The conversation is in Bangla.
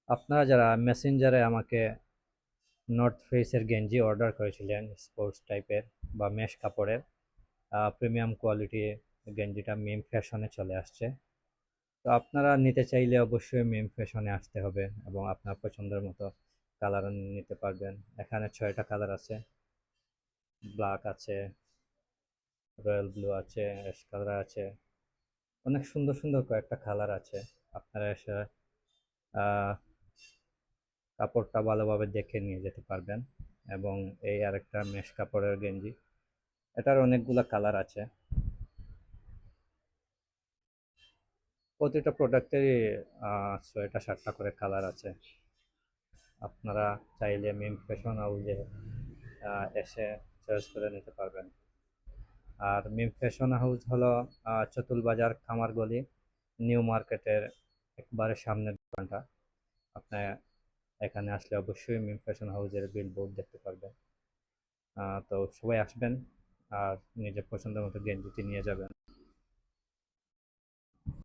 আপনারা যারা মেসেঞ্জারে আমাকে নর্থ ফেসের গেঞ্জি অর্ডার করেছিলেন স্পোর্টস টাইপের বা মেশ কাপড়ের প্রিমিয়াম কোয়ালিটি গেঞ্জিটা মিম ফ্যাশনে চলে আসছে। তো আপনারা নিতে চাইলে অবশ্যই মিম ফ্যাশনে আসতে হবে এবং আপনার পছন্দের মতো কালার নিতে পারবেন। এখানে 6টা কালার আছে, ব্ল্যাক আছে, রয়্যাল ব্লু আছে, অ্যাশ কালার আছে, অনেক সুন্দর সুন্দর কয়েকটা কালার আছে। আপনারা এসে আহ, কাপড়টা ভালোভাবে দেখে নিয়ে যেতে পারবেন। এবং এই আরেকটা মেশ কাপড়ের গেঞ্জি, এটার অনেকগুলা কালার আছে। প্রতিটা প্রোডাক্টেরই 6টা 7টা করে কালার আছে। আপনারা চাইলে মিম ফ্যাশন হাউসে এসে চয়েস করে নিতে পারবেন। আর মিম ফ্যাশন হাউস হলো চতুল বাজার খামারগলি নিউ মার্কেটের একবারে সামনের দোকানটা। আপনি এখানে আসলে অবশ্যই মিম ফ্যাশন হাউসের বিলবোর্ড দেখতে পারবেন। তো সবাই আসবেন আর নিজের পছন্দের মতো গেঞ্জিটি নিয়ে যাবেন।